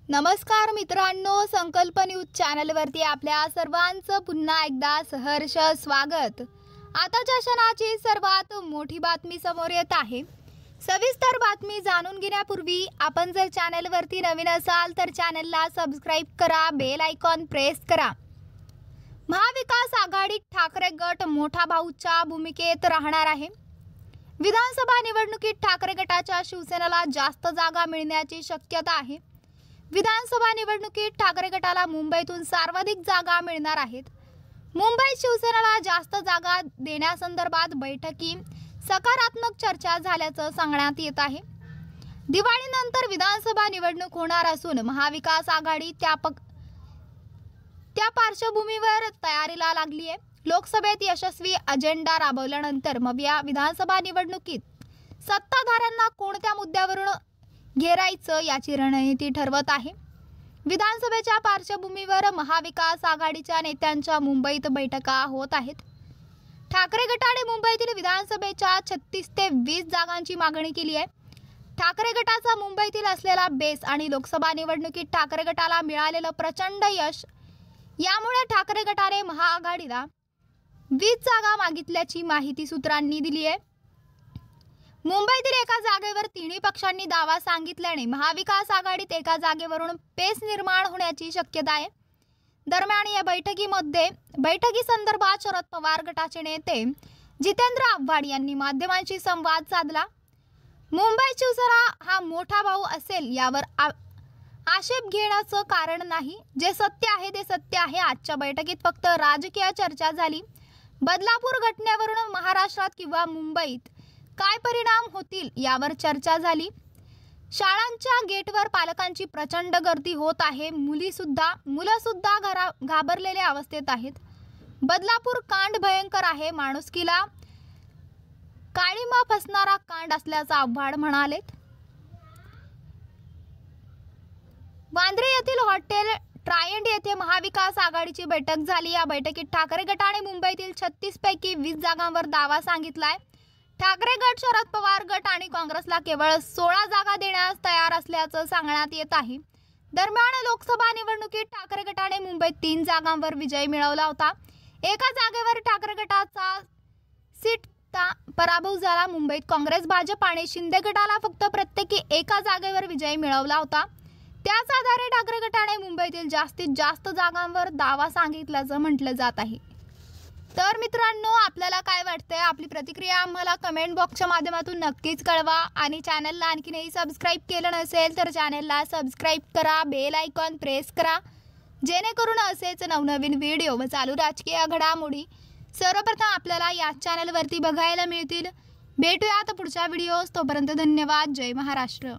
नमस्कार मित्रांनो, संकल्प न्यूज चॅनलवरती आपल्या सर्वांचं पुन्हा एकदा सहर्ष स्वागत। आताच्या क्षणाची सर्वात मोठी बातमी समोर येत आहे। सविस्तर बातमी जाणून घेण्यापूर्वी आपण जर चॅनलवरती नवीन असाल तर चॅनलला सबस्क्राइब करा, बेल आयकॉन प्रेस करा। महाविकास आघाडीत ठाकरे गट मोठा भाऊच्या भूमिकेत राहणार आहे। विधानसभा निवडणुकीत ठाकरे गटाच्या शिवसेनेला जास्त जागा मिळण्याची शक्यता आहे। विधानसभा निवडणुकीत ठाकरे गटाला मुंबईतून सर्वाधिक जागा मिळणार आहेत। मुंबईत शिवसेनेला जास्त जागा देण्यासंदर्भात बैठकीत सकारात्मक चर्चा झाल्याचं सांगण्यात येत आहे। दिवाळीनंतर विधानसभा निवडणूक होणार असून महाविकास आघाडी त्या पार्श्वभूमीवर तयारीला लागली आहे। लोकसभेत यशस्वी अजेंडा राबवल्यानंतर मग या विधानसभा निवडणुकीत सत्ताधाऱ्यांना कोणत्या मुद्द्यावरून घेरायचं याची रणनीती ठरवत आहे। विधानसभेच्या पार्श्वभूमीवर महाविकास आघाडीच्या नेत्यांच्या मुंबईत बैठका होत आहेत। ठाकरे गटाने मुंबईतील विधानसभेच्या 36 ते 20 जागांची मागणी केली आहे। ठाकरे गटाचा मुंबईतील असलेला बेस आणि लोकसभा निवडणुकीत ठाकरे गटाला मिळालेलं प्रचंड यश यामुळे ठाकरे गटाने महाआघाडीला 20 जागा मागितल्याची माहिती सूत्रांनी दिली आहे। मुंबईतील एका जागेवर तिन्ही पक्षांनी दावा सांगितल्याने महाविकास आघाडीत एका जागेवरून पेच निर्माण होण्याची शक्यता आहे। दरम्यान या बैठकीसंदर्भात शरद पवार गटाचे नेते जितेंद्र आव्हाड यांनी माध्यमांशी संवाद साधला। मुंबईत शिवसेना हा मोठा भाऊ असेल यावर आक्षेप घेण्याचं कारण नाही। जे सत्य आहे ते सत्य आहे। आजच्या बैठकीत फक्त राजकीय चर्चा झाली। बदलापूर घटनेवरून महाराष्ट्रात किंवा मुंबईत काय परिणाम होतील यावर चर्चा झाली। शाळांच्या गेटवर पालकांची प्रचंड गर्दी होत आहे। मुलं सुद्धा घाबरलेल्या अवस्थेत आहेत। बदलापूर कांड भयंकर आहे। माणुसकीला काळीमा फसणारा कांड असल्याचं आव्हाड म्हणाले। वांद्रे येथील हॉटेल ट्रायंट येथे महाविकास आघाडीची बैठक झाली। या बैठकीत ठाकरे गटाने मुंबईतील 36 पैकी 20 जागांवर दावा सांगितलाय। ठाकरे गट, शरद पवार गट आणि काँग्रेसला केवळ 16 जागा देण्यास तयार असल्याचं सांगण्यात येत आहे। दरम्यान लोकसभा निवडणुकीत ठाकरे गटाने मुंबईत 3 जागांवर विजय मिळवला होता। एका जागेवर ठाकरे गटाचा सीटचा पराभव झाला। मुंबईत काँग्रेस, भाजप आणि शिंदे गटाला फक्त प्रत्येकी एका जागेवर विजय मिळवला होता। त्याच आधारे ठाकरे गटाने मुंबईतील जास्तीत जास्त जागांवर दावा सांगितल्याचं म्हटलं जात आहे। तर मित्रांनो, आपल्याला काय वाटतंय? आपली प्रतिक्रिया आम्हाला कमेंट बॉक्सच्या माध्यमातून नक्कीच कळवा आणि चॅनलला आणखीनही सबस्क्राइब केलं नसेल तर चॅनलला सबस्क्राइब करा, बेल आयकॉन प्रेस करा, जेणेकरून असेच नवनवीन व्हिडिओ व चालू राजकीय घडामोडी सर्वप्रथम आपल्याला या चॅनलवरती बघायला मिळतील। भेटूयात पुढच्या व्हिडिओज। तोपर्यंत धन्यवाद। जय महाराष्ट्र।